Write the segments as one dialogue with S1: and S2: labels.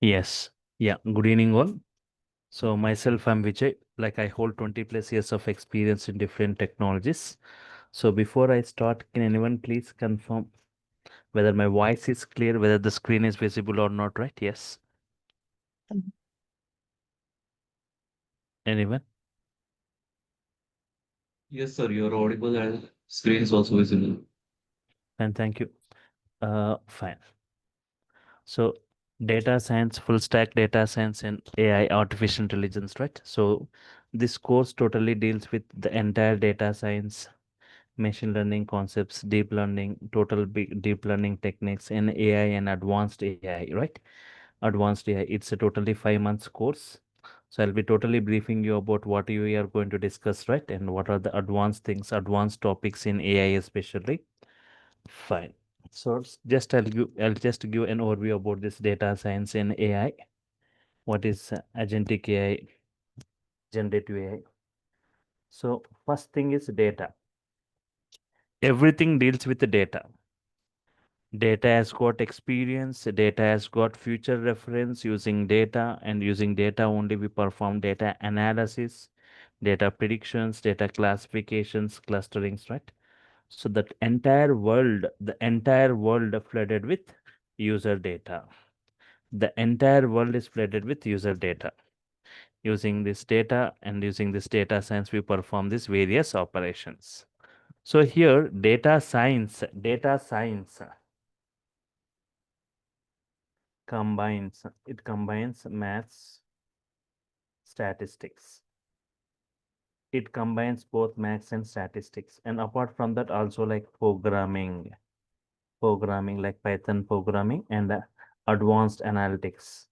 S1: Yes. Yeah. Good evening, all. So myself, I'm Vijay. Like I hold 20 plus years of experience in different technologies. So before I start, can anyone please confirm whether my voice is clear, whether the screen is visible or not, right? Yes. Anyone?
S2: Yes, sir, you're audible and screen is also visible.
S1: And thank you. Fine. So data science, full stack data science and AI, artificial intelligence, right? So this course totally deals with the entire data science, machine learning concepts, deep learning, deep learning techniques in AI and advanced AI, right? Advanced AI. It's a totally 5 months course. So I'll be totally briefing you about what you are going to discuss, right? And what are the advanced things, advanced topics in AI especially. Fine. So I'll just give an overview about this data science and AI. What is agentic AI, generative AI? So first thing is data. Everything deals with the data. Data has got experience, data has got future reference using data, and using data only we perform data analysis, data predictions, data classifications, clusterings, right? So that the entire world flooded with user data. The entire world is flooded with user data. Using this data and using this data science, we perform these various operations. So here, data science combines maths, statistics. It combines both maths and statistics. And apart from that, also like programming like Python programming and advanced analytics,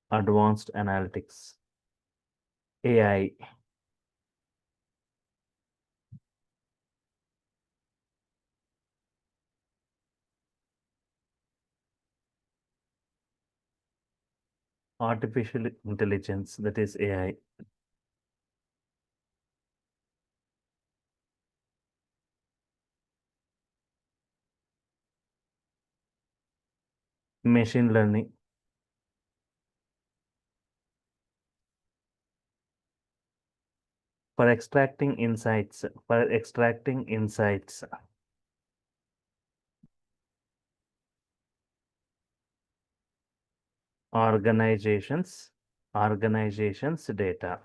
S1: advanced analytics, AI, artificial intelligence, that is AI, machine learning, for extracting insights, organizations, organizations data.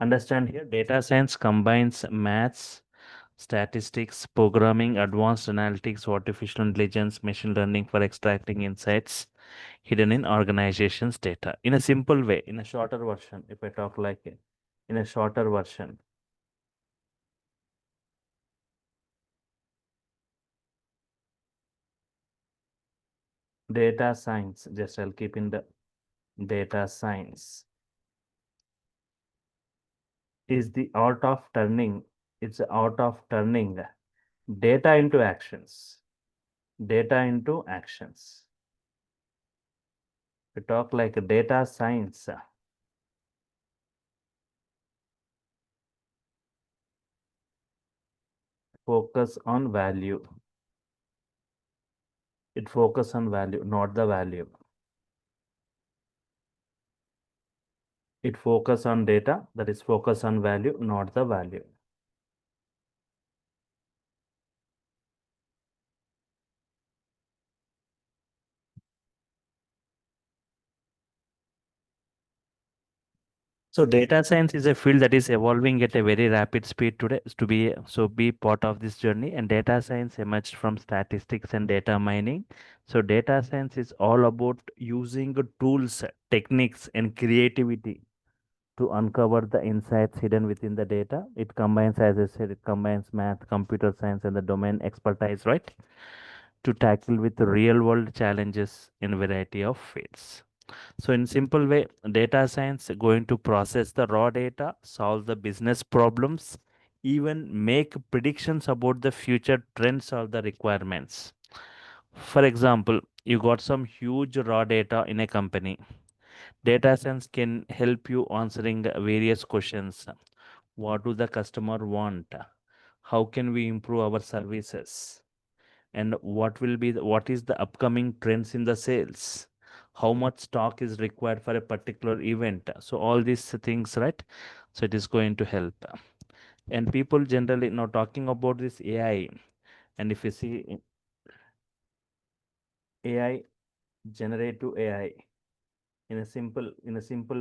S1: Understand here, data science combines maths, statistics, programming, advanced analytics, artificial intelligence, machine learning for extracting insights hidden in organizations' data. In a simple way, in a shorter version, if I talk like in a shorter version, data science, just I'll keep in the data science, is the art of turning, it's the art of turning data into actions. Data into actions. We talk like data science, focus on value. It focus on value, not the value. It focus on data, that is focus on value, not the value. So data science is a field that is evolving at a very rapid speed today be part of this journey. And data science emerged from statistics and data mining. So data science is all about using tools, techniques and creativity to uncover the insights hidden within the data. It combines, as I said, it combines math, computer science and the domain expertise, right? To tackle with real world challenges in variety of fields. So in simple way, data science going to process the raw data, solve the business problems, even make predictions about the future trends or the requirements. For example, you got some huge raw data in a company. Data science can help you answering various questions. What do the customer want? How can we improve our services? and what is the upcoming trends in the sales, how much stock is required for a particular event. So all these things, right? So it is going to help. And people generally now talking about this AI, and if you see AI, generative AI, in a simple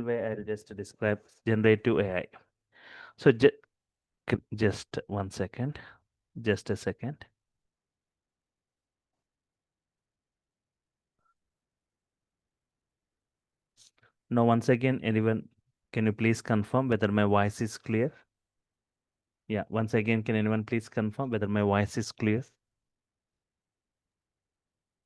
S1: way, I'll just describe generative AI. So just one second, just a second. Now, once again, anyone, can you please confirm whether my voice is clear? Yeah, once again, can anyone please confirm whether my voice is clear?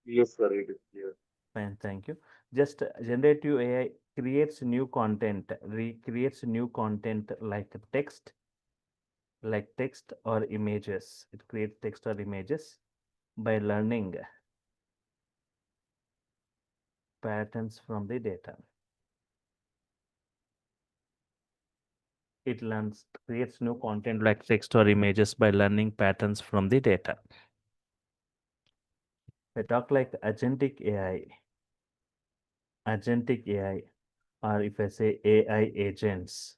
S2: Yes, sir, it is clear.
S1: Fine, thank you. Just generative AI creates new content, recreates new content like text or images. It creates text or images by learning patterns from the data. It creates new content like text or images by learning patterns from the data. I talk like agentic AI, or if I say AI agents,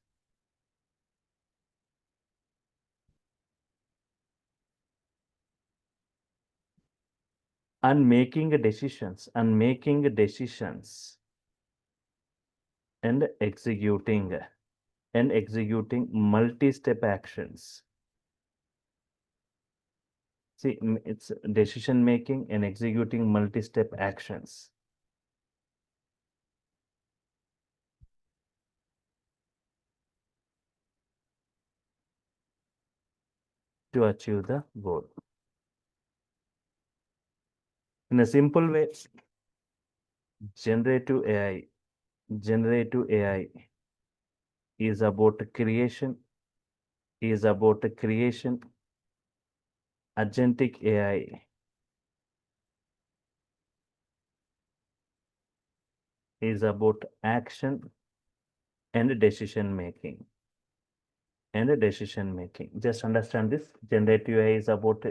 S1: and making decisions and executing multi-step actions. See, it's decision making and executing multi-step actions to achieve the goal. In a simple way, generative AI, generative AI is about creation, is about creation. Agentic AI is about action and decision making. Just understand this. Generative AI is about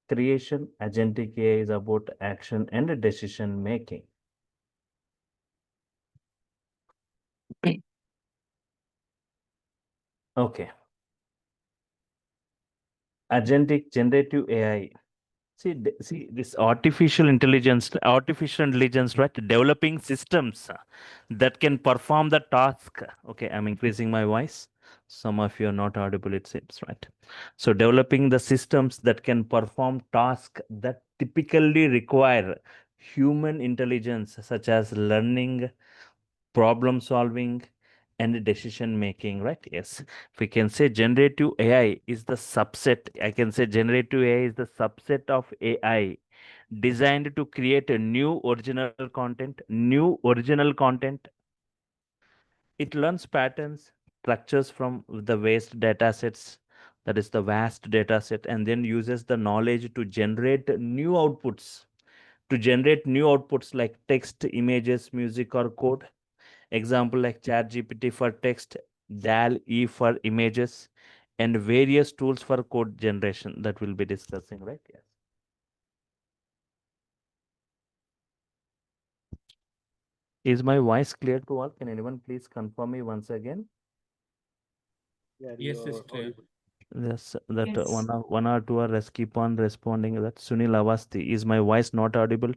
S1: creation. Agentic AI is about action and decision making. Okay. Agentic generative AI. See this artificial intelligence, right? Developing systems that can perform the task. Okay, I'm increasing my voice. Some of you are not audible, it seems, right? So developing the systems that can perform tasks that typically require human intelligence, such as learning, problem solving, and decision making, right? Yes, we can say generative AI is the subset. I can say generative AI is the subset of AI designed to create a new original content. It learns patterns, structures from the waste data sets, that is the vast data set, and then uses the knowledge to generate new outputs. Like text, images, music, or code. Example like ChatGPT for text, DAL-E for images, and various tools for code generation that we'll be discussing, right? Yes. Is my voice clear to all? Can anyone please confirm me once again?
S2: Yeah,
S3: Yes,
S2: you
S3: it's
S2: are
S3: clear.
S2: audible.
S1: Yes, that
S4: Yes.
S1: one or two are keep on responding. That Sunil Avasti, is my voice not audible?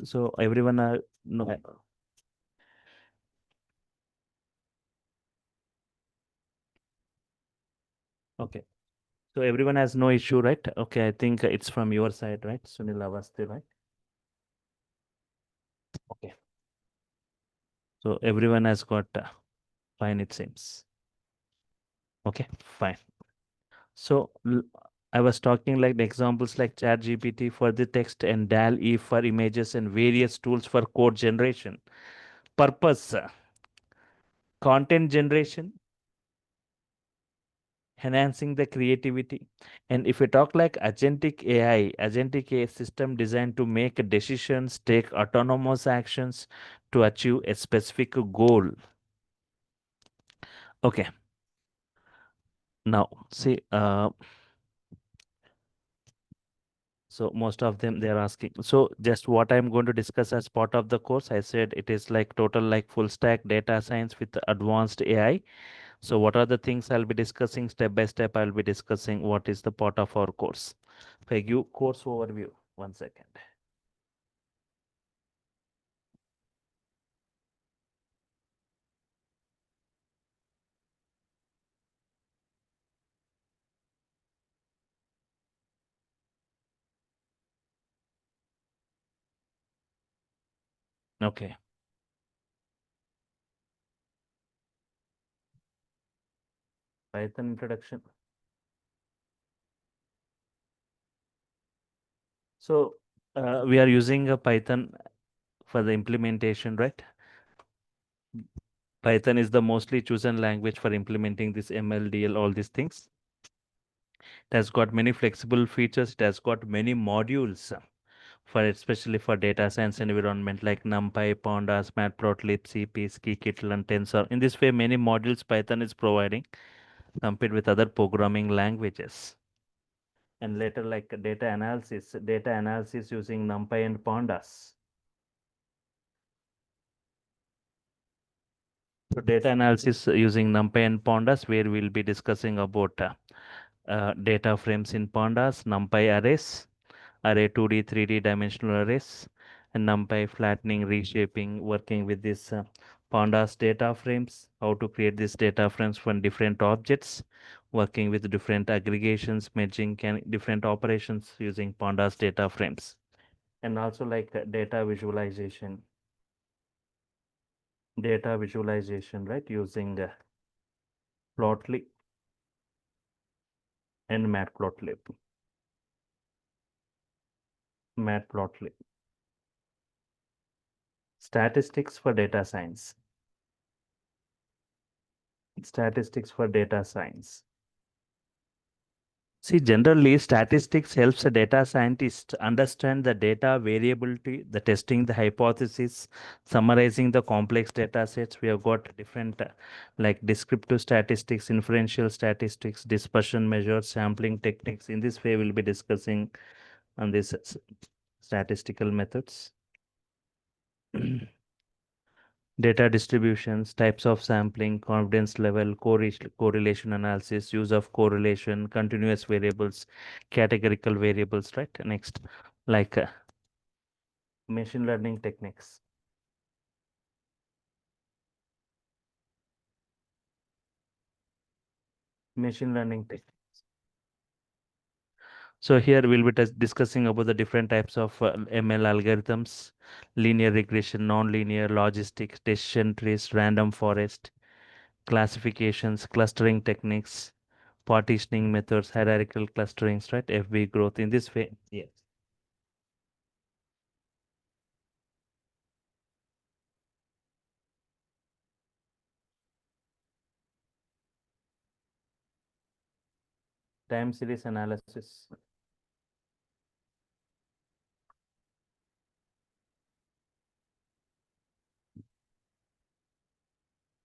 S1: So everyone are no. Okay. So everyone has no issue, right? Okay, I think it's from your side, right? Sunil Avasti, right? Okay. So everyone has got fine, it seems. Okay, fine. So I was talking like the examples like ChatGPT for the text and DAL-E for images and various tools for code generation. Purpose, content generation, enhancing the creativity. And if we talk like agentic AI system designed to make decisions, take autonomous actions to achieve a specific goal. Okay. Now, see, So most of them they are asking. So just what I'm going to discuss as part of the course, I said it is like total like full stack data science with advanced AI. So what are the things I'll be discussing step by step? I'll be discussing what is the part of our course. If I give course overview, 1 second. Okay, Python introduction. So we are using a Python for the implementation, right? Python is the mostly chosen language for implementing this ML, all these things. It has got many flexible features. It has got many modules for especially for data science environment like NumPy, Pandas, Matplotlib, CP, Scikit-learn, and Tensor. In this way, many modules Python is providing compared with other programming languages. And later, like data analysis using NumPy and Pandas. So data analysis using NumPy and Pandas, where we'll be discussing about data frames in Pandas, NumPy arrays, array 2D, 3D dimensional arrays, and NumPy flattening, reshaping, working with this Pandas data frames, how to create these data frames from different objects, working with different aggregations, merging different operations using Pandas data frames, and also like data visualization, right, using Plotly and Matplotlib. Statistics for data science. Statistics for data science. See, generally, statistics helps a data scientist understand the data variability, the testing the hypothesis, summarizing the complex data sets. We have got different like descriptive statistics, inferential statistics, dispersion measures, sampling techniques. In this way, we'll be discussing on these statistical methods. Data distributions, types of sampling, confidence level, correlation analysis, use of correlation, continuous variables, categorical variables, right? Next, like machine learning techniques. Machine learning techniques. So here we'll be discussing about the different types of ML algorithms, linear regression, non-linear, logistics, decision trees, random forest, classifications, clustering techniques, partitioning methods, hierarchical clusterings, right? FB growth in this way. Yes. Time series analysis,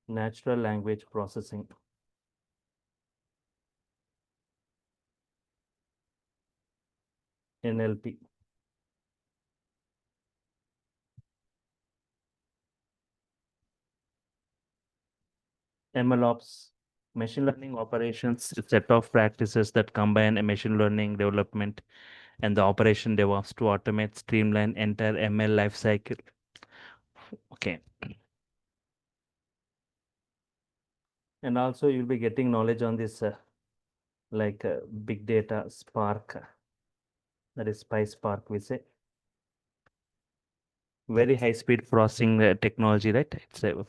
S1: natural language processing, NLP, MLOps, machine learning operations, a set of practices that combine a machine learning development and the operation DevOps to automate, streamline entire ML lifecycle. Okay. And also you'll be getting knowledge on this like big data Spark, that is PySpark we say. Very high speed processing technology, right? It's a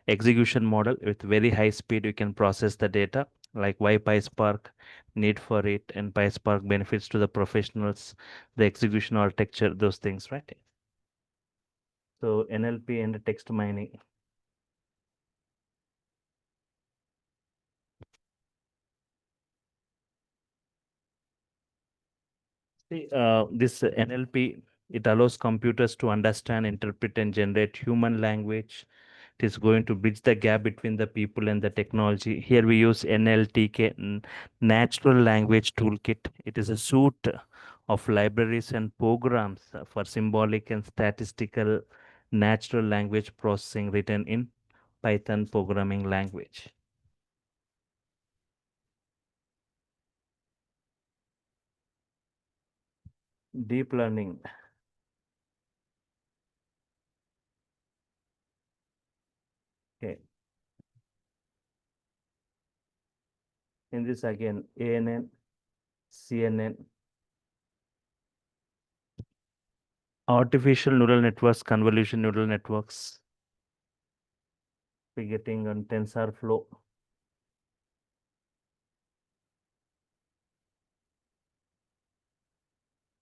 S1: execution model with very high speed. You can process the data. Like why PySpark, need for it, and PySpark benefits to the professionals, the execution architecture, those things, right? So NLP and text mining. See, this NLP, it allows computers to understand, interpret, and generate human language. It is going to bridge the gap between the people and the technology. Here we use NLTK, Natural Language Toolkit. It is a suite of libraries and programs for symbolic and statistical natural language processing written in Python programming language. Deep learning. Okay. In this again, ANN, CNN, artificial neural networks, convolution neural networks, we're getting on TensorFlow.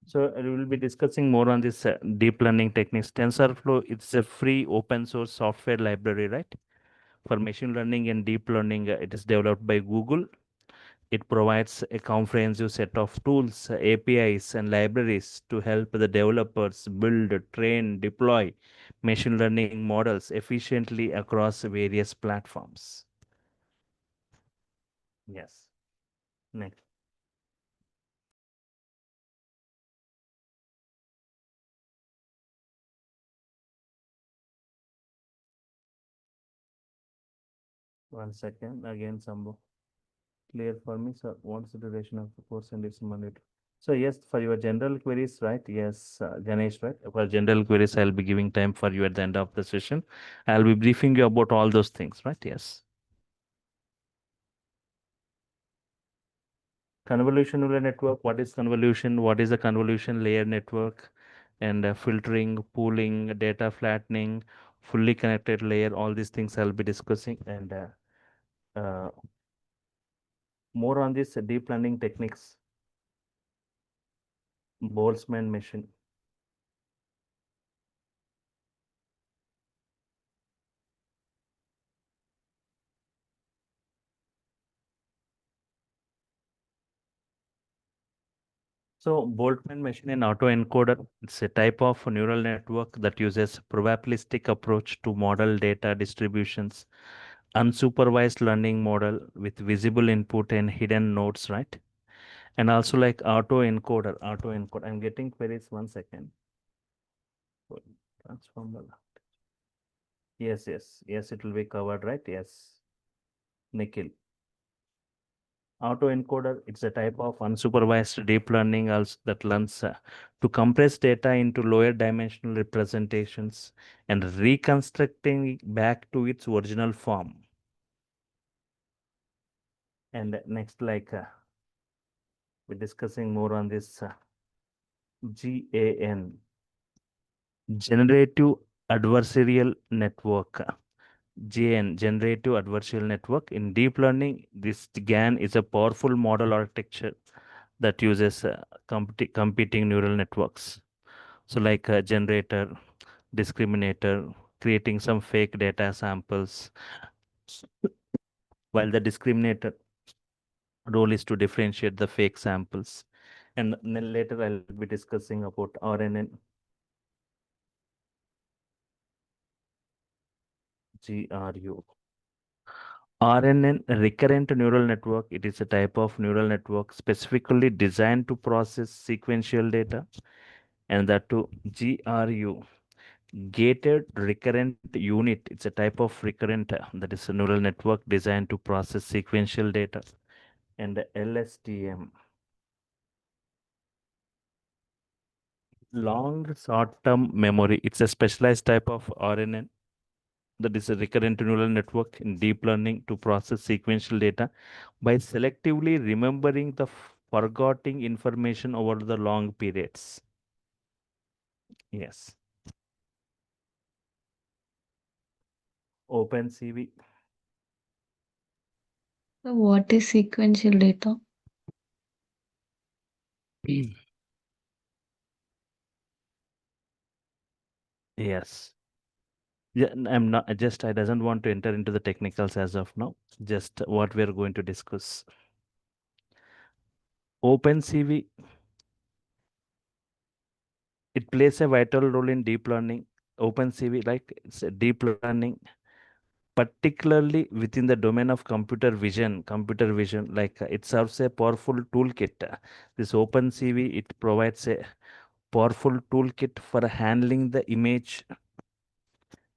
S1: So we will be discussing more on this deep learning techniques. TensorFlow, it's a free open source software library, right? For machine learning and deep learning, it is developed by Google. It provides a comprehensive set of tools, APIs, and libraries to help the developers build, train, deploy machine learning models efficiently across various platforms. Yes. Next. One second. Again, Sambo. Clear for me. So, what's the duration of the course and its mandate? So, yes, for your general queries, right? Yes, Ganesh, right? For general queries, I'll be giving time for you at the end of the session. I'll be briefing you about all those things, right? Yes. Convolution neural network, what is convolution? What is a convolution layer network? And filtering, pooling, data flattening, fully connected layer, all these things I'll be discussing. And uh, more on this deep learning techniques, Boltzmann machine. So Boltzmann machine and autoencoder, it's a type of neural network that uses probabilistic approach to model data distributions, unsupervised learning model with visible input and hidden nodes, right? And also like autoencoder. I'm getting queries, 1 second. Transformer. Yes, it will be covered, right? Yes, Nikhil. Autoencoder, it's a type of unsupervised deep learning also that learns to compress data into lower dimensional representations and reconstructing back to its original form. And next, we're discussing more on this GAN, Generative Adversarial Network. Generative Adversarial Network. In deep learning, this GAN is a powerful model architecture that uses competing neural networks. So like a generator, discriminator, creating some fake data samples, while the discriminator role is to differentiate the fake samples. And then later I'll be discussing about RNN, GRU. RNN, recurrent neural network, it is a type of neural network specifically designed to process sequential data. And that to GRU, gated recurrent unit, it's a type of recurrent that is a neural network designed to process sequential data. And LSTM, long short-term memory, it's a specialized type of RNN that is a recurrent neural network in deep learning to process sequential data by selectively remembering the forgotten information over the long periods. Yes. OpenCV.
S3: So what is sequential data?
S1: Yes. Yeah, I'm not just, I doesn't want to enter into the technicals as of now, just what we're going to discuss. OpenCV, it plays a vital role in deep learning. OpenCV, like it's a deep learning particularly within the domain of computer vision, like it serves a powerful toolkit. This OpenCV, it provides a powerful toolkit for handling the image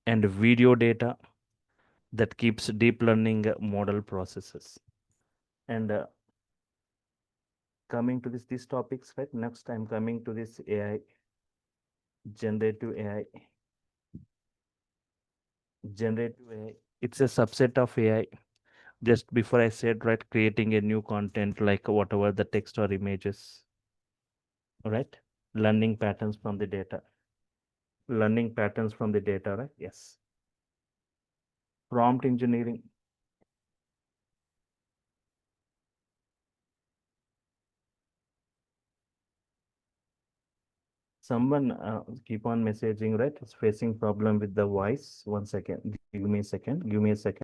S1: and video data that keeps deep learning model processes. And coming to these topics, right? Next, I'm coming to this AI, generative AI. Generative AI, it's a subset of AI. Just before I said, right, creating a new content like whatever the text or images, right? Learning patterns from the data. Learning patterns from the data, right? Yes. Prompt engineering. Someone keep on messaging, right? It's facing problem with the voice. 1 second. Give me a second. Give me a second.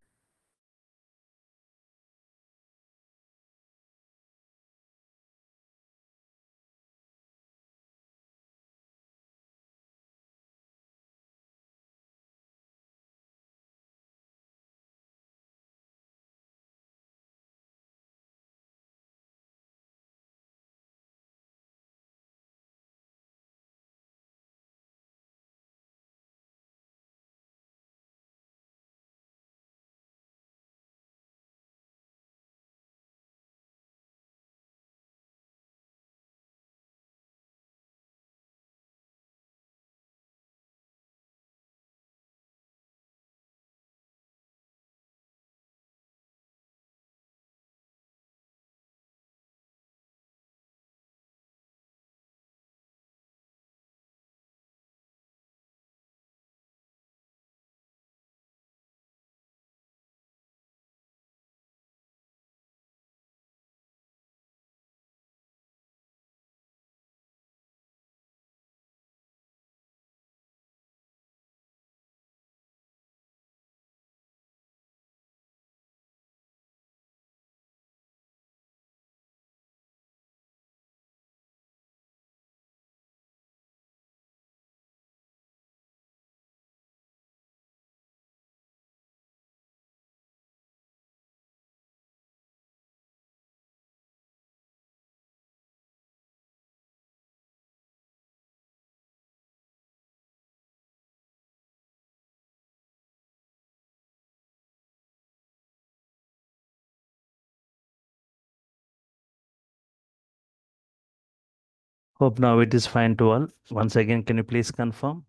S1: Hope now it is fine to all. Once again, can you please confirm?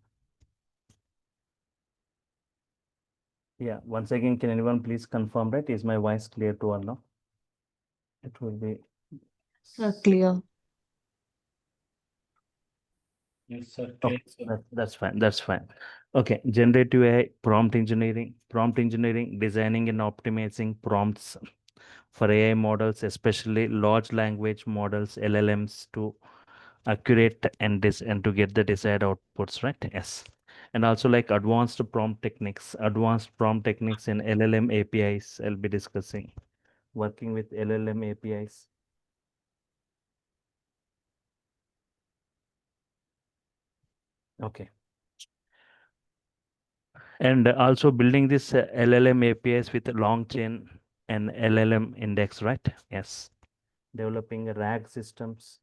S1: Yeah, once again, can anyone please confirm, right? Is my voice clear to all now? It will be.
S3: Clear.
S2: Yes, sir.
S1: Okay, that's fine. That's fine. Okay, generative AI, prompt engineering, designing and optimizing prompts for AI models, especially large language models, LLMs, to accurate and to get the desired outputs, right? Yes. And also like advanced prompt techniques in LLM APIs, I'll be discussing. Working with LLM APIs. Okay. And also building this LLM APIs with long chain and LLM index, right? Yes. Developing RAG systems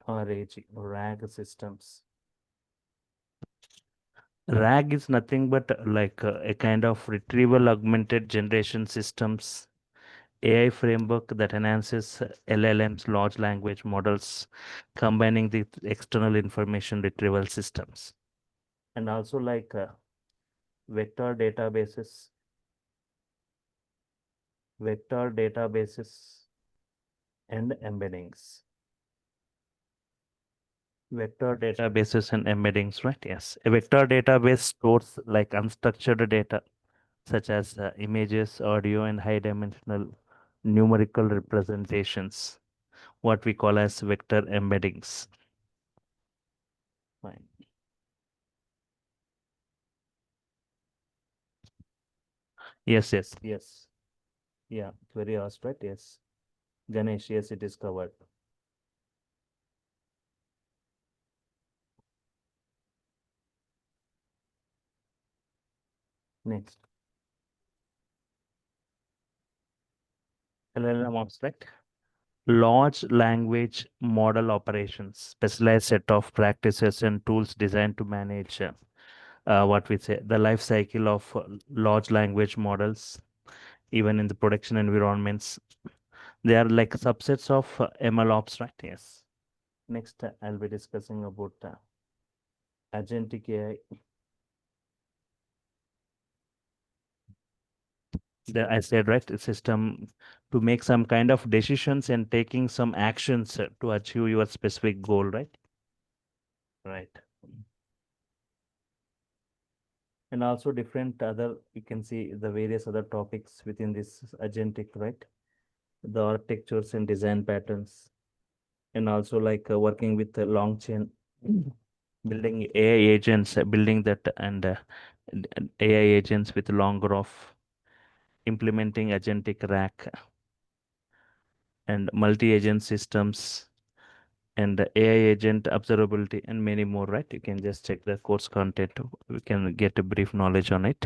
S1: or RAG systems. RAG is nothing but like a kind of retrieval augmented generation systems AI framework that enhances LLMs, large language models, combining the external information retrieval systems. And also like vector databases, vector databases and embeddings. Vector databases and embeddings, right? Yes. A vector database stores like unstructured data such as images, audio, and high dimensional numerical representations, what we call as vector embeddings. Fine. Yes. Yeah, query asked, right? Yes. Ganesh, yes, it is covered. Next, LLM abstract. Large language model operations, specialized set of practices and tools designed to manage what we say the life cycle of large language models, even in the production environments. They are like subsets of ML ops, right? Yes. Next, I'll be discussing about agentic AI. I said, right, a system to make some kind of decisions and taking some actions to achieve your specific goal, right? Right. And also different other, you can see the various other topics within this agentic, right? The architectures and design patterns, and also like working with the long chain, building AI agents, building that and AI agents with long graph, implementing agentic rack and multi-agent systems and AI agent observability and many more, right? You can just check the course content. We can get a brief knowledge on it.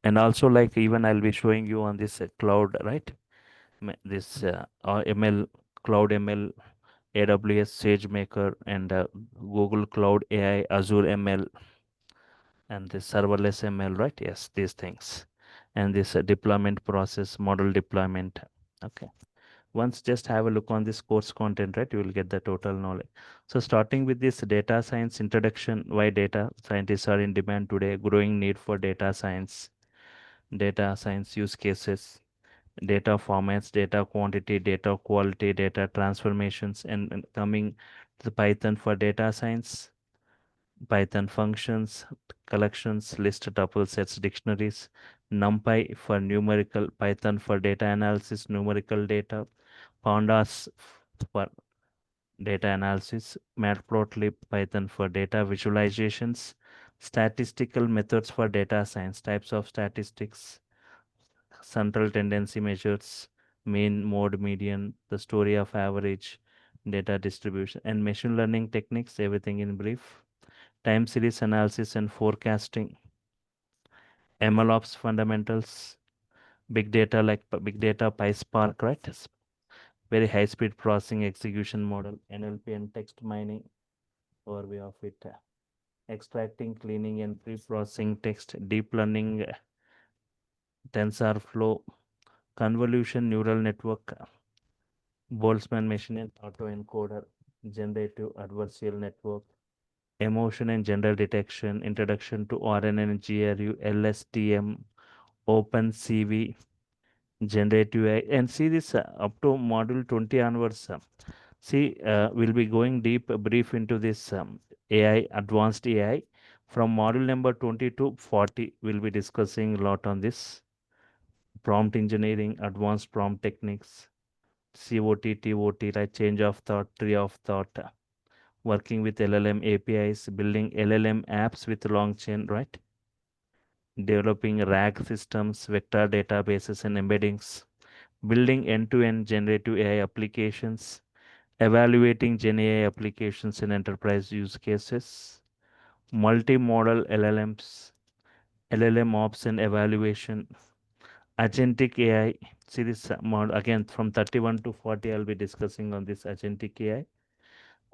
S1: And also like even I'll be showing you on this cloud, right? This ML, cloud ML, AWS SageMaker and Google Cloud AI, Azure ML and this serverless ML, right? Yes, these things. And this deployment process, model deployment. Okay. Once just have a look on this course content, right? You will get the total knowledge. So starting with this data science introduction, why data scientists are in demand today, growing need for data science use cases, data formats, data quantity, data quality, data transformations, and coming to the Python for data science, Python functions, collections, list tuple sets, dictionaries, NumPy for numerical, Python for data analysis, numerical data, pandas for data analysis, matplotlib, Python for data visualizations, statistical methods for data science, types of statistics, central tendency measures, mean, mode, median, the story of average, data distribution, and machine learning techniques, everything in brief. Time series analysis and forecasting, MLOps fundamentals, big data like big data, PySpark, right? Very high speed processing execution model, NLP and text mining, overview of it. Extracting, cleaning, and pre-processing text, deep learning, TensorFlow, convolution neural network, Boltzmann machine and autoencoder, generative adversarial network, emotion and gender detection, introduction to RNN and GRU, LSTM, OpenCV, generative AI, and see this up to module 20 onwards. See, we'll be going deep, brief into this AI, advanced AI. From module number 20 to 40, we'll be discussing a lot on this prompt engineering, advanced prompt techniques, COT, TOT, like change of thought, tree of thought, working with LLM APIs, building LLM apps with long chain, right? Developing RAG systems, vector databases, and embeddings, building end-to-end generative AI applications, evaluating Gen AI applications in enterprise use cases, multimodal LLMs, LLM ops and evaluation, agentic AI. See this mod again from 31 to 40. I'll be discussing on this agentic AI,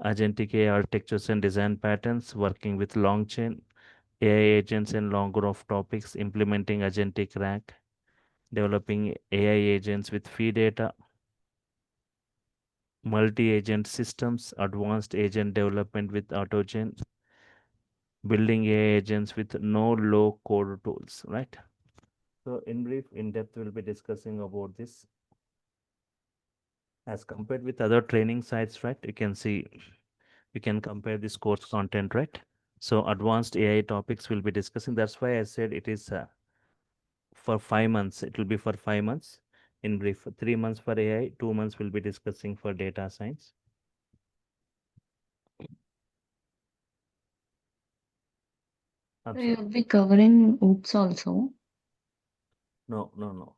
S1: agentic AI architectures and design patterns, working with long chain, AI agents and long graph topics, implementing agentic RAG, developing AI agents with fee data, multi-agent systems, advanced agent development with AutoGen, building AI agents with no low code tools, right? So in brief, in depth, we'll be discussing about this as compared with other training sites, right? You can see, you can compare this course content, right? So advanced AI topics we'll be discussing. That's why I said it is for 5 months. It will be for 5 months. In brief, 3 months for AI, 2 months we'll be discussing for data science.
S3: So you'll be covering OOPS also.
S1: No, no, no.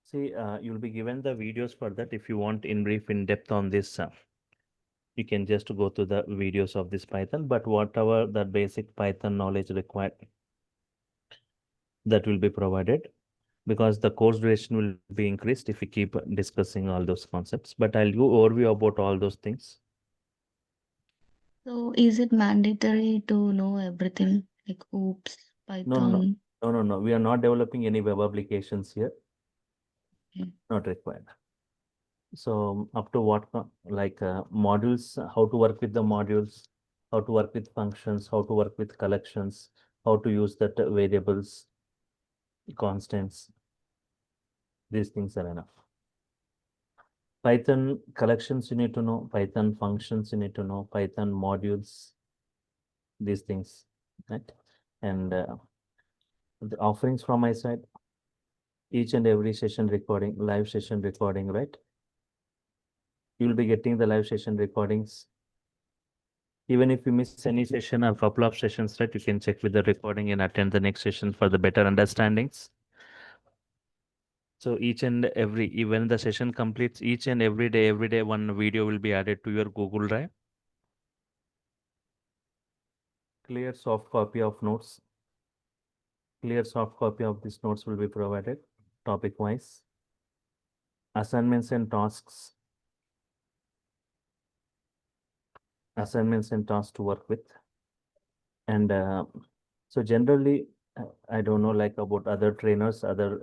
S1: See, you'll be given the videos for that. If you want in brief, in depth on this, you can just go to the videos of this Python. But whatever the basic Python knowledge required, that will be provided, because the course duration will be increased if we keep discussing all those concepts. But I'll go overview about all those things.
S3: So is it mandatory to know everything like OOPS,
S1: No, no, no,
S3: Python?
S1: no, no, no. We are not developing any web applications here.
S3: Okay.
S1: Not required. So up to what like modules, how to work with the modules, how to work with functions, how to work with collections, how to use that variables, constants. These things are enough. Python collections you need to know, Python functions you need to know, Python modules, these things, right? And the offerings from my side, each and every session recording, live session recording, right? You'll be getting the live session recordings. Even if you miss any session or couple of sessions, right, you can check with the recording and attend the next session for the better understandings. So each and every, even the session completes, each and every day, one video will be added to your Google Drive. Clear soft copy of notes. Clear soft copy of these notes will be provided, topic wise. Assignments and tasks. Assignments and tasks to work with. And so generally, I don't know like about other trainers, other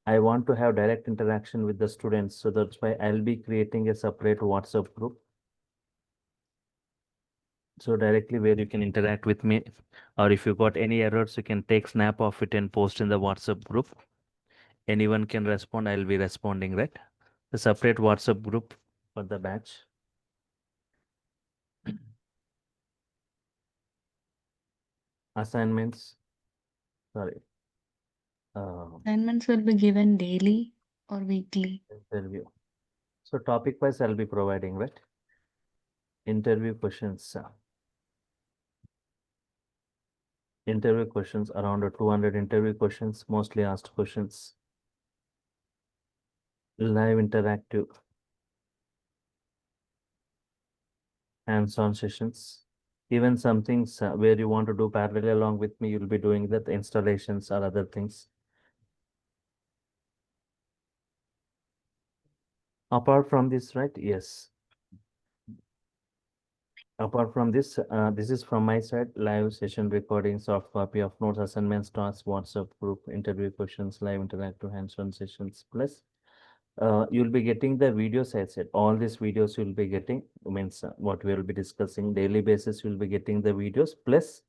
S1: I want to have direct interaction with the students. So that's why I'll be creating a separate WhatsApp group. So directly where you can interact with me, or if you got any errors, you can take snap of it and post in the WhatsApp group. Anyone can respond. I'll be responding, right? The separate WhatsApp group for the batch. Assignments. Sorry.
S3: Assignments will be given daily or weekly.
S1: Interview. So topic wise, I'll be providing, right? Interview questions. Interview questions, around 200 interview questions, mostly asked questions. Live interactive hands-on sessions. Even some things where you want to do parallel along with me, you'll be doing that installations or other things. Apart from this, right? Yes. Apart from this, this is from my side, live session recording, soft copy of notes, assignments, tasks, WhatsApp group, interview questions, live interactive hands-on sessions, plus you'll be getting the videos I said. All these videos you'll be getting, means what we will be discussing daily basis, you'll be getting the videos, plus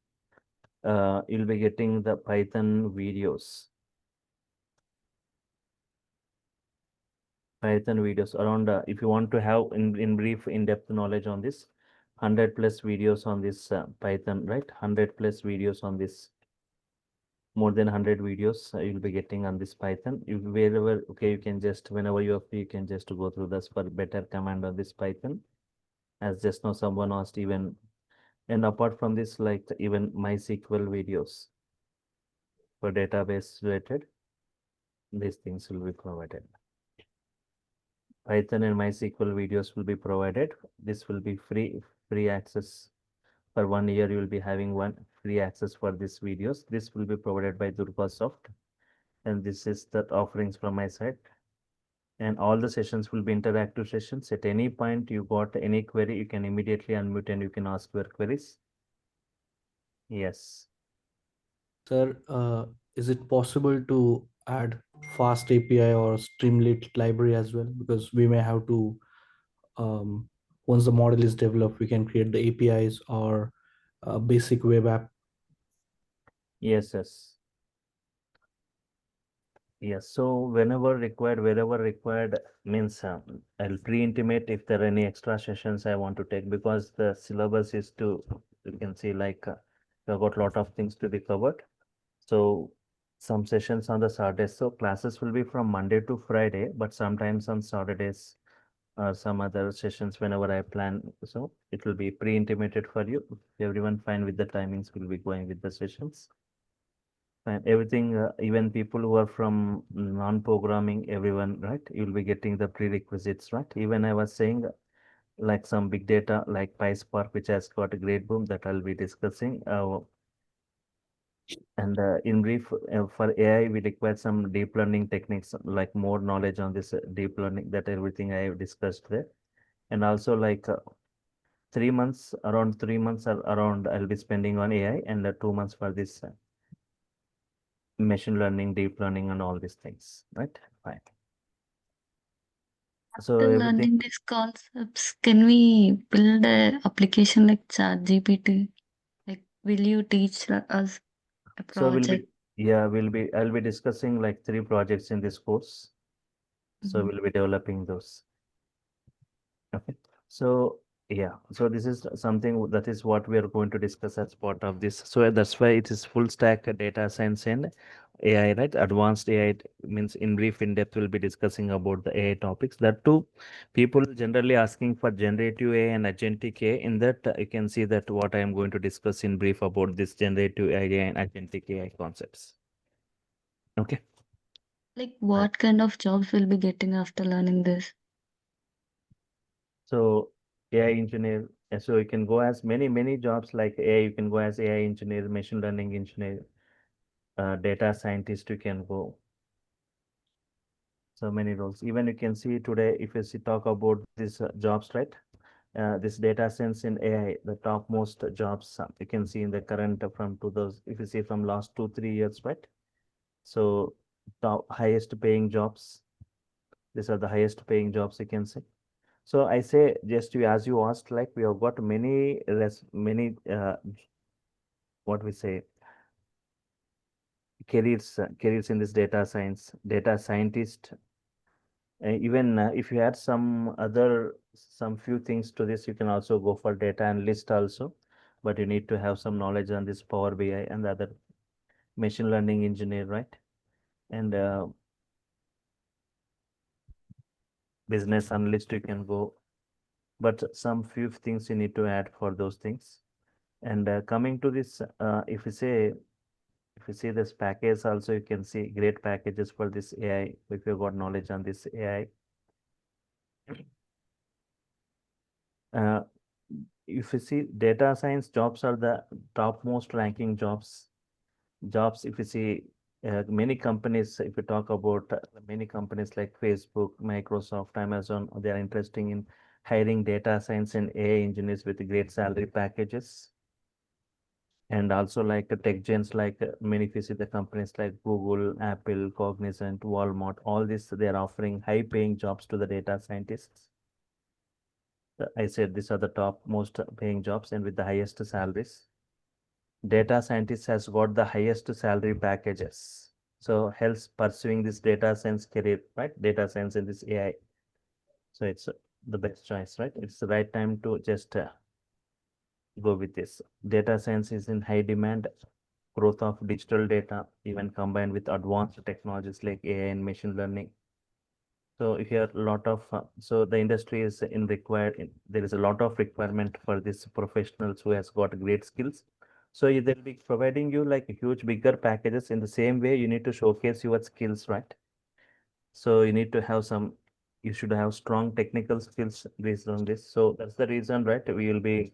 S1: you'll be getting the Python videos. Python videos around, if you want to have in brief, in-depth knowledge on this, 100 plus videos on this Python, right? 100 plus videos on this, more than 100 videos you'll be getting on this Python. You wherever, okay, you can just, whenever you're free, you can just go through this for better command on this Python. As just now someone asked even, and apart from this, like even MySQL videos for database related, these things will be provided. Python and MySQL videos will be provided. This will be free access. For 1 year, you will be having one free access for these videos. This will be provided by DURGASOFT. And this is the offerings from my side. And all the sessions will be interactive sessions. At any point you got any query, you can immediately unmute and you can ask your queries. Yes.
S4: Sir, is it possible to add fast API or Streamlit library as well? Because we may have to, once the model is developed, we can create the APIs or a basic web app.
S1: Yes, yes. Yes, so whenever required, wherever required, means I'll pre-intimate if there are any extra sessions I want to take, because the syllabus is to, you can see like we've got a lot of things to be covered. So some sessions on the Saturdays, so classes will be from Monday to Friday, but sometimes on Saturdays or some other sessions whenever I plan. So it will be pre-intimated for you. If everyone fine with the timings, will be going with the sessions. And everything, even people who are from non-programming, everyone, right? You'll be getting the prerequisites, right? Even I was saying like some big data like PySpark, which has got a great boom that I'll be discussing. And in brief, for AI, we require some deep learning techniques, like more knowledge on this deep learning, that everything I have discussed there. And also like 3 months, around 3 months or around, I'll be spending on AI, and 2 months for this machine learning, deep learning, and all these things, right? Fine. So
S3: After
S1: everything.
S3: learning these concepts, can we build a application like ChatGPT? Like, will you teach us a
S1: So
S3: project?
S1: I'll be discussing like 3 projects in this course. So
S3: Mhm.
S1: we'll be developing those. Okay. So yeah, so this is something that is what we are going to discuss as part of this. So that's why it is full stack data science and AI, right? Advanced AI means in brief, in depth, we'll be discussing about the AI topics. That too, people generally asking for generative AI and agentic AI. In that, you can see that what I am going to discuss in brief about this generative AI and agentic AI concepts. Okay.
S3: Like,
S1: Right.
S3: what kind of jobs will be getting after learning this?
S1: So AI engineer, so you can go as many jobs like AI. You can go as AI engineer, machine learning engineer, data scientist. You can go so many roles. Even you can see today, if you see talk about these jobs, right? This data science in AI, the topmost jobs you can see in the current from 2000. If you see from last 2 3 years, right? So top highest paying jobs. These are the highest paying jobs you can say. So I say just you as you asked, like we have got many what we say careers in this data science, data scientist. Even if you add some few things to this, you can also go for data analyst also. But you need to have some knowledge on this Power BI and the other machine learning engineer, right? And business analyst you can go. But some few things you need to add for those things. And coming to this, if you see this package also, you can see great packages for this AI if you got knowledge on this AI. Uh, if you see data science jobs are the topmost ranking jobs. If you see many companies, if you talk about many companies like Facebook, Microsoft, Amazon, they are interested in hiring data science and AI engineers with great salary packages. And also like tech giants, like many if you see the companies like Google, Apple, Cognizant, Walmart, all this, they are offering high paying jobs to the data scientists. I said these are the top most paying jobs and with the highest salaries. Data scientist has got the highest salary packages. So helps pursuing this data science career, right? Data science in this AI. So it's the best choice, right? It's the right time to just go with this. Data science is in high demand. Growth of digital data, even combined with advanced technologies like AI and machine learning. So here a lot of so the industry is in required. There is a lot of requirement for these professionals who has got great skills. So they'll be providing you like huge bigger packages. In the same way, you need to showcase your skills, right? So you need to have some. You should have strong technical skills based on this. So that's the reason, right? We will be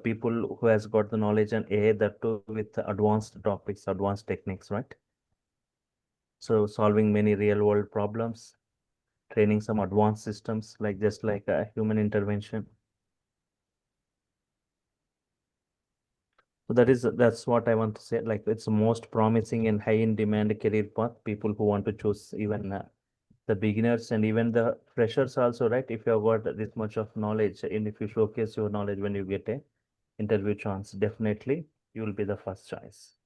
S1: people who has got the knowledge and AI, that too with advanced topics, advanced techniques, right? So solving many real world problems, training some advanced systems like just like a human intervention. So that's what I want to say. Like it's the most promising and high in demand career path. People who want to choose, even the beginners and even the freshers also, right? If you have got this much of knowledge and if you showcase your knowledge when you get a interview chance, definitely you will be the first choice.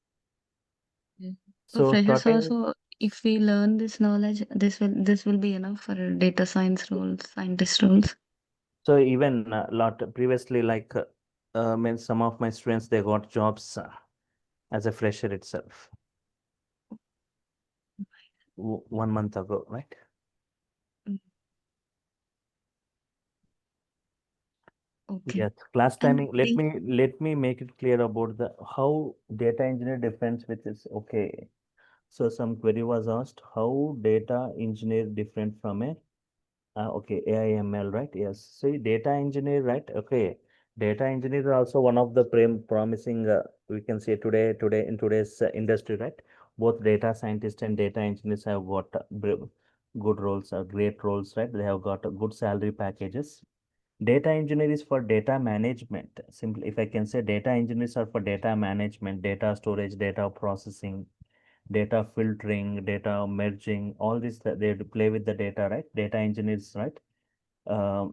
S3: Yeah. So
S1: So
S3: freshers
S1: starting with,
S3: also, if we learn this knowledge, this will be enough for data science roles, scientist roles.
S1: so even a lot previously, like when some of my students, they got jobs as a fresher itself 1 month ago, right?
S3: Mm. Okay.
S1: Yes, class
S3: And
S1: timing. Let me make it clear about the how data engineer difference with this. Okay. So some query was asked, how data engineer different from a okay, AI ML, right? Yes. So data engineer, right? Okay. Data engineer is also one of the promising, we can say today in today's industry, right? Both data scientists and data engineers have got good roles, great roles, right? They have got good salary packages. Data engineer is for data management. Simply, if I can say, data engineers are for data management, data storage, data processing, data filtering, data merging, all this, they play with the data, right? Data engineers, right?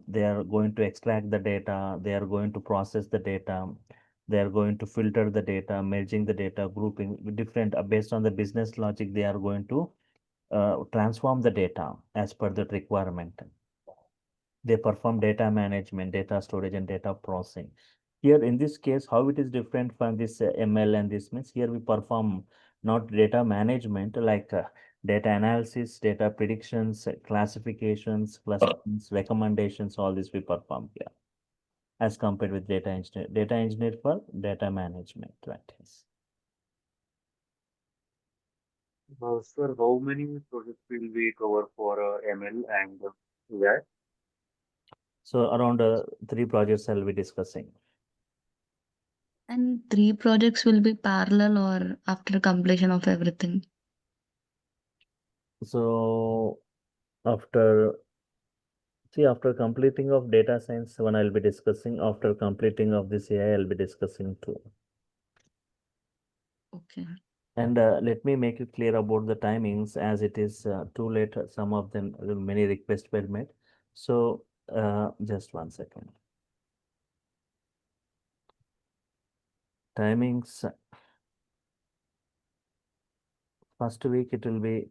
S1: They are going to extract the data, they are going to process the data, they are going to filter the data, merging the data, grouping different, based on the business logic, they are going to transform the data as per the requirement. They perform data management, data storage, and data processing. Here in this case, how it is different from this ML and this means, here we perform not data management like data analysis, data predictions, classifications, clusters, recommendations, all this we perform here as compared with data engineer. Data engineer for data management, right? Yes.
S2: Sir, how many projects will we cover for ML and AI?
S1: So around 3 projects I'll be discussing.
S3: And 3 projects will be parallel or after completion of everything?
S1: So after after completing of data science one I'll be discussing, after completing of this AI I'll be discussing too.
S3: Okay.
S1: And let me make it clear about the timings, as it is too late. Some of them, many requests were made. So just 1 second. Timings, first week it will be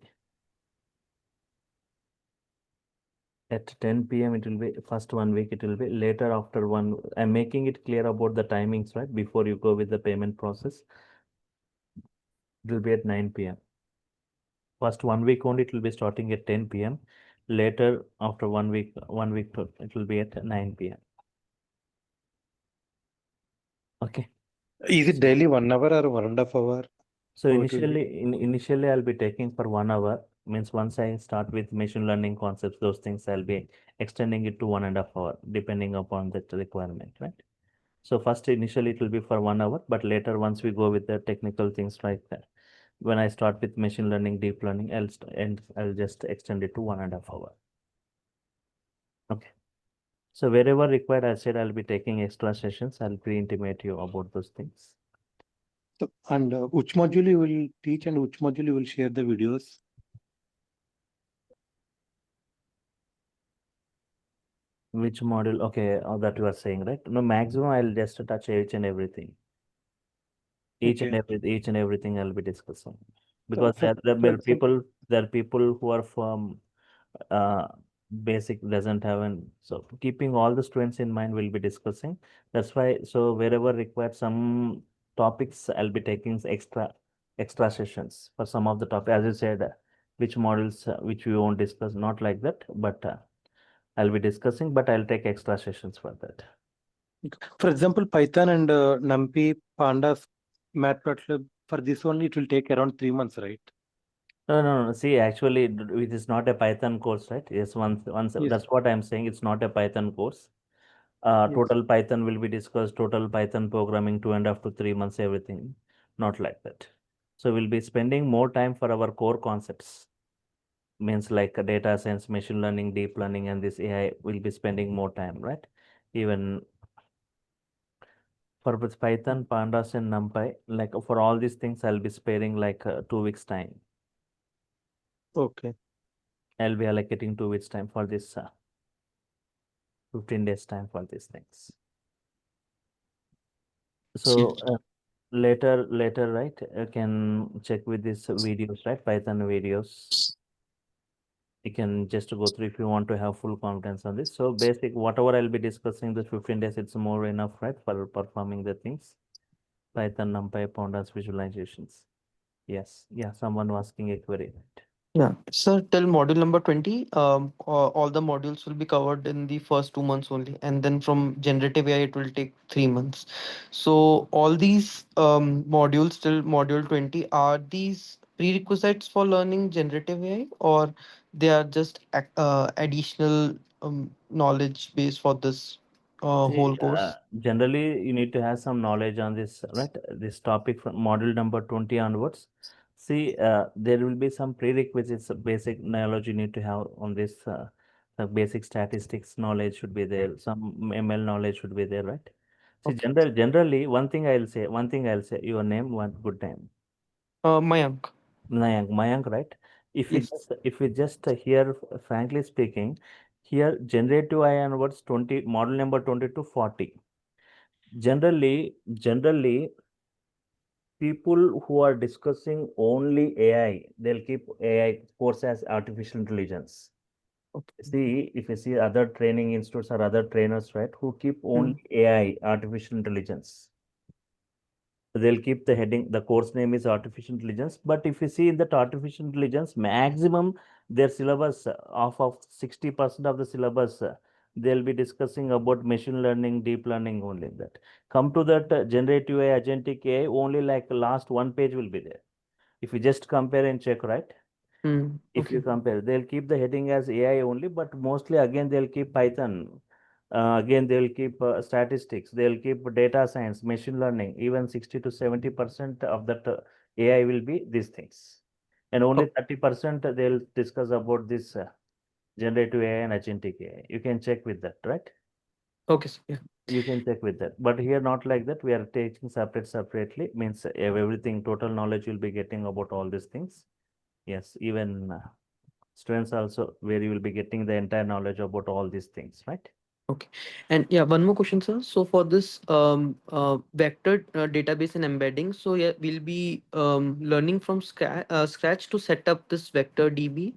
S1: at 10 p.m. It will be first 1 week. It will be later after one. I'm making it clear about the timings, right? Before you go with the payment process, it will be at 9 p.m. First 1 week only, it will be starting at 10 p.m. Later, after 1 week, it will be at 9 p.m. Okay.
S5: Is it daily 1 hour or 1.5 hour?
S1: So
S5: How it will be?
S1: initially I'll be taking for 1 hour. Means once I start with machine learning concepts, those things I'll be extending it to 1.5 hour, depending upon the requirement, right? So first initially it will be for 1 hour, but later once we go with the technical things like that, when I start with machine learning, deep learning, I'll just extend it to 1.5 hour. Okay. So wherever required, I said I'll be taking extra sessions. I'll pre-intimate you about those things.
S5: So, and which module you will teach and which module you will share the videos?
S1: Which module? Okay, that you are saying, right? No, maximum I'll just touch each and everything. Each and everything I'll be discussing, because
S5: For
S1: there are
S5: example,
S1: people who are from uh, basic doesn't have an, so keeping all the students in mind we'll be discussing. That's why, so wherever required, some topics I'll be taking extra sessions for some of the topics, as you said, which models which we won't discuss, not like that, but I'll be discussing, but I'll take extra sessions for that.
S5: for example, Python and NumPy, Pandas, Matplotlib, for this only it will take around 3 months, right?
S1: No. See, actually, it is not a Python course, right? Yes, once
S5: Yes,
S1: that's what I'm saying. It's not a Python course.
S5: yes.
S1: Total Python will be discussed, total Python programming, 2.5 to 3 months, everything. Not like that. So we'll be spending more time for our core concepts. Means like data science, machine learning, deep learning, and this AI will be spending more time, right? Even for with Python, Pandas, and NumPy, like for all these things, I'll be sparing like 2 weeks time.
S5: Okay.
S1: I'll be allocating 2 weeks time for this 15 days time for these things. So later, right, you can check with these videos, right? Python videos. You can just go through if you want to have full confidence on this. So basic, whatever I'll be discussing the 15 days, it's more enough, right, for performing the things. Python, NumPy, Pandas, visualizations. Yes. Yeah, someone was asking a query, right?
S6: Yeah, sir, till module number 20, all the modules will be covered in the first 2 months only, and then from generative AI, it will take 3 months. So, all these modules till module 20, are these prerequisites for learning generative AI, or they are just additional knowledge base for this?
S1: See,
S6: whole course?
S1: generally, you need to have some knowledge on this, right? This topic from module number 20 onwards. See, there will be some prerequisites, basic knowledge you need to have on this. The basic statistics knowledge should be there. Some ML knowledge should be there, right? See,
S6: Okay.
S1: generally, one thing I'll say, your name, one good name,
S6: Mayank.
S1: Mayank, right?
S6: Yes.
S1: If we just hear, frankly speaking, here generative AI onwards 20, model number 20 to 40. Generally, people who are discussing only AI, they'll keep AI course as artificial intelligence.
S6: Okay.
S1: See, if you see other training institutes or other trainers, right, who keep only
S6: Hmm.
S1: AI, artificial intelligence. So they'll keep the heading, the course name is artificial intelligence. But if you see in that artificial intelligence, maximum their syllabus, of 60% of the syllabus, they'll be discussing about machine learning, deep learning only that. Come to that generative AI, agentic AI, only like last one page will be there. If you just compare and check, right?
S6: Hmm.
S1: If you
S6: Okay.
S1: compare, they'll keep the heading as AI only, but mostly again they'll keep Python. Again, they'll keep statistics, they'll keep data science, machine learning, even 60 to 70% of that AI will be these things. And only
S6: Okay.
S1: 30% they'll discuss about this generative AI and agentic AI. You can check with that, right?
S6: Okay, sir. Yeah.
S1: You can check with that. But here, not like that. We are taking separately, means everything, total knowledge you'll be getting about all these things. Yes, even students also, where you will be getting the entire knowledge about all these things, right?
S6: Okay. And yeah, one more question, sir. So for this vector database and embedding, so yeah, we'll be learning from scratch to set up this vector DB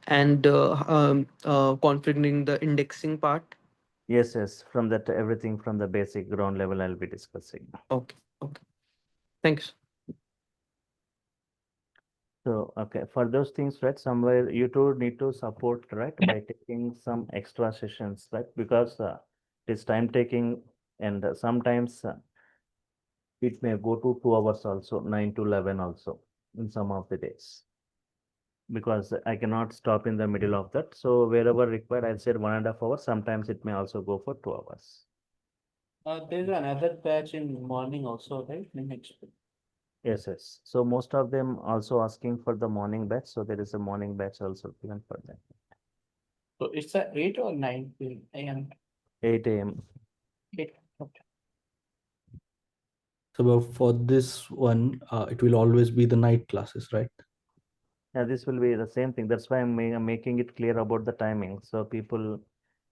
S6: and configuring the indexing part.
S1: Yes, from that, everything from the basic ground level I'll be discussing.
S6: Okay. Okay. Thanks.
S1: So, okay, for those things, right, somewhere you two need to support, right, by taking some extra sessions, right, because it is time taking, and sometimes it may go to 2 hours also, 9 to 11 also in some of the days, because I cannot stop in the middle of that. So wherever required, I'll say 1.5 hours. Sometimes it may also go for 2 hours.
S7: There's another batch in morning also, right? Next.
S1: Yes. So most of them also asking for the morning batch. So there is a morning batch also given for them.
S7: So it's a 8 or 9 a.m.
S1: 8 a.m.
S7: 8. Okay.
S4: So for this one, it will always be the night classes, right?
S1: Yeah, this will be the same thing. That's why I'm making it clear about the timing. So people,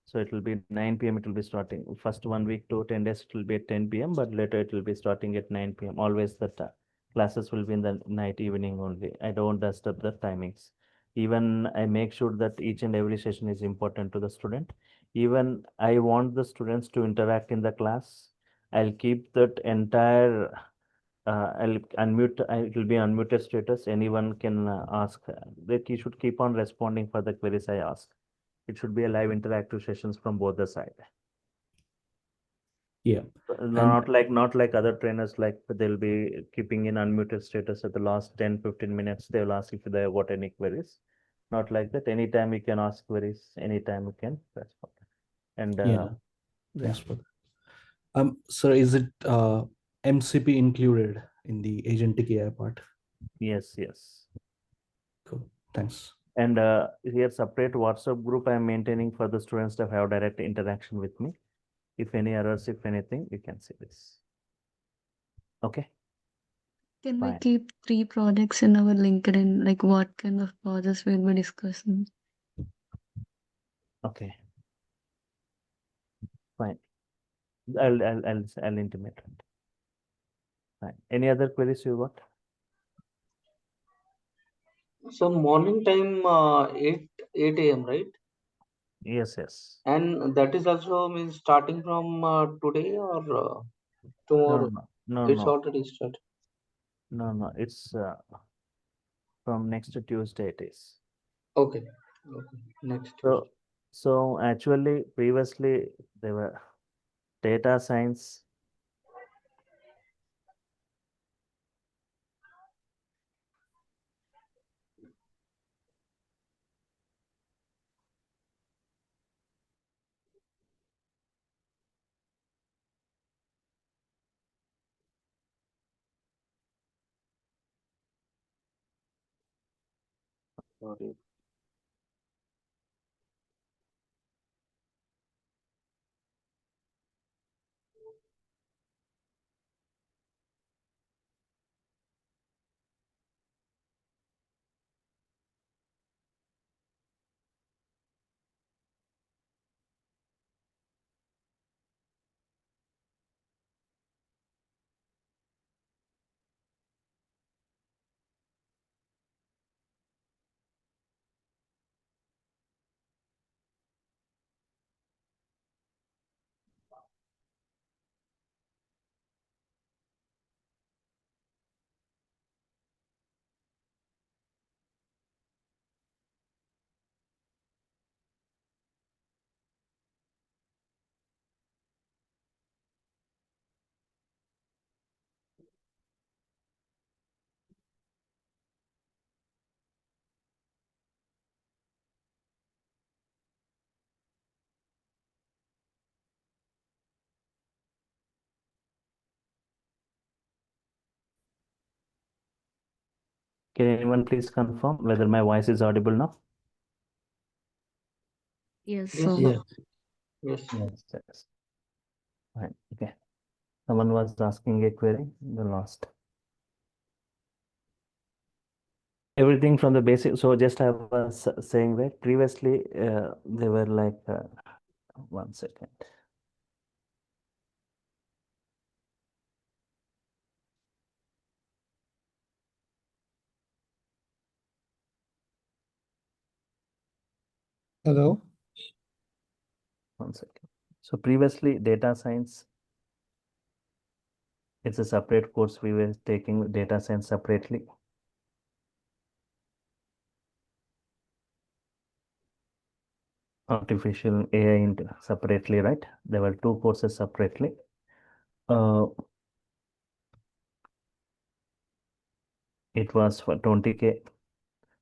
S1: so it will be 9 p.m. It will be starting. First 1 week to 10 days, it will be at 10 p.m. But later it will be starting at 9 p.m. Always that classes will be in the night, evening only. I don't disturb the timings. Even I make sure that each and every session is important to the student. Even I want the students to interact in the class. I'll keep that entire I'll unmute. It will be unmuted status. Anyone can ask. That you should keep on responding for the queries I ask. It should be a live interactive sessions from both the side.
S4: Yeah.
S1: Not like other trainers, like they'll be keeping in unmuted status at the last 10-15 minutes. They'll ask if they have got any queries. Not like that. Anytime you can ask queries. Anytime you can respond. And
S4: Yeah.
S1: yeah.
S4: Thanks for that. Sir, is it MCP included in the agentic AI part?
S1: Yes.
S4: Cool. Thanks.
S1: And here separate WhatsApp group I am maintaining for the students to have direct interaction with me. If any errors, if anything, you can see this. Okay.
S3: Can we
S1: Fine.
S3: keep 3 projects in our LinkedIn? Like what kind of projects we'll be discussing?
S1: Okay. Fine. I'll intimate it. Fine. Any other queries you got?
S2: So morning time, 8 a.m., right?
S1: Yes.
S2: And that is also means starting from today or
S1: No,
S2: tomorrow.
S1: no.
S2: It's already started.
S1: No. It's from next Tuesday it is.
S2: Okay. Next Tuesday.
S1: So actually previously there were data science.
S2: Sorry.
S1: Can anyone please confirm whether my voice is audible now?
S3: Yes,
S4: Yes.
S3: sir.
S4: Yes.
S2: Yes.
S1: Yes. Fine. Okay. Someone was asking a query. The last. Everything from the basic. So just I was saying that previously they were like 1 second.
S8: Hello.
S1: 1 second. So previously data science, it's a separate course. We were taking data science separately. Artificial AI separately, right? There were two courses separately. It was for 20K.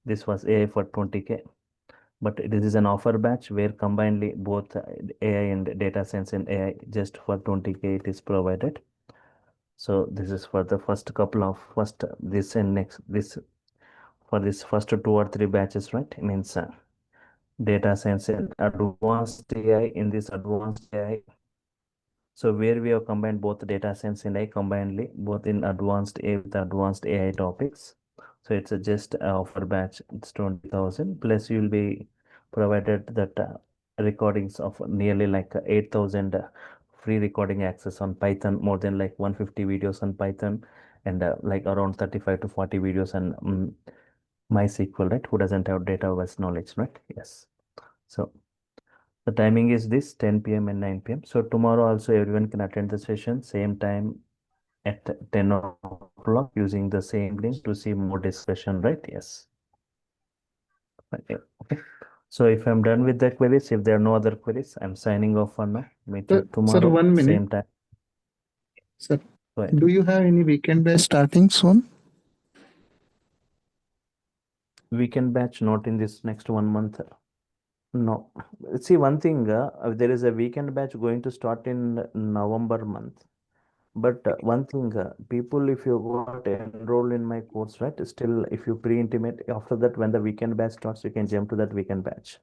S1: This was AI for 20K. But this is an offer batch where combinedly both AI and data science and AI just for 20K it is provided. So this is for the first couple of this and next this for this first 2 or 3 batches, right? It means data science and advanced AI. In this advanced AI, so where we have combined both data science and AI combinedly, both in advanced AI with advanced AI topics. So it's a just offer batch. It's 20,000 plus you'll be provided that recordings of nearly like 8,000 free recording access on Python, more than like 150 videos on Python, and like around 35 to 40 videos on MySQL, right? Who doesn't have database knowledge, right? Yes. So the timing is this 10 p.m. and 9 p.m. So tomorrow also everyone can attend the session same time at 10 o'clock using the same link to see more discussion, right? Yes. Okay. So if I'm done with the queries, if there are no other queries, I'm signing off for now. Meet you
S8: Sir,
S1: tomorrow,
S8: 1 minute.
S1: same time.
S8: Sir,
S1: Go ahead.
S8: do you have any weekend batch starting soon?
S1: Weekend batch not in this next 1 month. No. See, one thing, there is a weekend batch going to start in November month. But one thing, people, if you got enrolled in my course, right, still, if you pre-intimate, after that, when the weekend batch starts, you can jump to that weekend batch.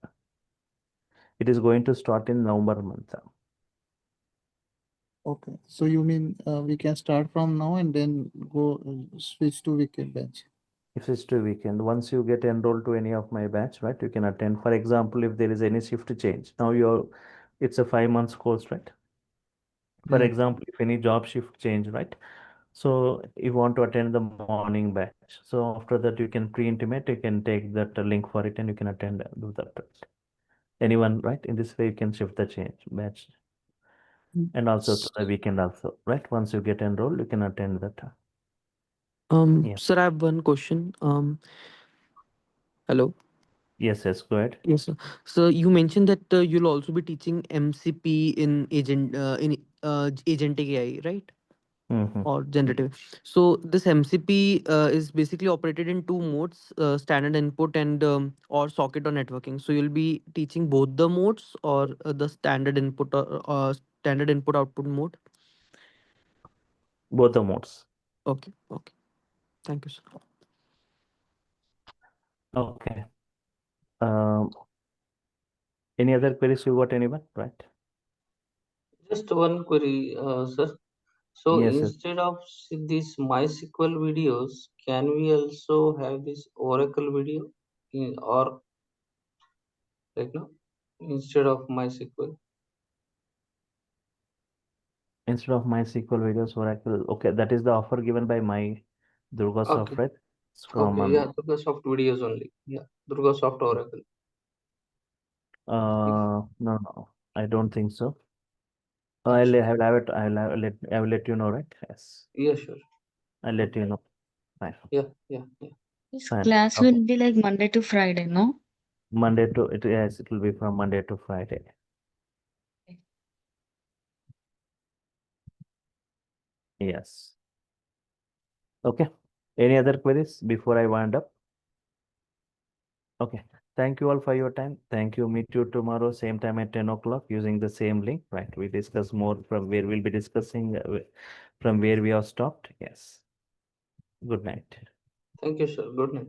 S1: It is going to start in November month.
S8: Okay. So you mean we can start from now and then go switch to weekend batch?
S1: If it's to weekend, once you get enrolled to any of my batch, right, you can attend. For example, if there is any shift change, now it's a 5 months course, right? For example, if any job shift change, right? So you want to attend the morning batch. So after that, you can pre-intimate, you can take that link for it and you can attend, do that. Anyone, right? In this way, you can shift the change batch. And also to the weekend also, right? Once you get enrolled, you can attend that. Yeah.
S6: Sir, I have one question. Hello.
S1: Yes, go ahead.
S6: Yes, sir. So you mentioned that you'll also be teaching MCP in agentic AI, right?
S1: Mm-hmm.
S6: Or generative. So this MCP is basically operated in two modes: standard input and or socket or networking. So you'll be teaching both the modes, or the standard input or standard input output mode.
S1: Both the modes.
S6: Okay. Okay. Thank you, sir.
S1: Okay. Any other queries you got, anyone? Right?
S7: Just one query, sir. So
S1: Yes, yes.
S7: instead of these MySQL videos, can we also have this Oracle video or like no instead of MySQL?
S1: Instead of MySQL videos, Oracle. Okay, that is the offer given by my DurgaSoft,
S7: Okay.
S1: right? It's from
S7: Okay. Yeah. DurgaSoft videos only. Yeah. DurgaSoft Oracle.
S1: no, I don't think so.
S7: Acha.
S1: I will let you know, right? Yes,
S7: Yeah. Sure.
S1: I'll let you know. Fine.
S7: Yeah. Yeah. Yeah.
S3: This
S1: Fine.
S3: class
S1: Okay.
S3: will be like Monday to Friday, no?
S1: Yes, it will be from Monday to Friday. Yes. Okay. Any other queries before I wind up? Okay. Thank you all for your time. Thank you. Meet you tomorrow, same time at 10 o'clock using the same link, right? We discuss more from where we'll be discussing from where we are stopped. Yes. Good night.
S7: Thank you, sir. Good night.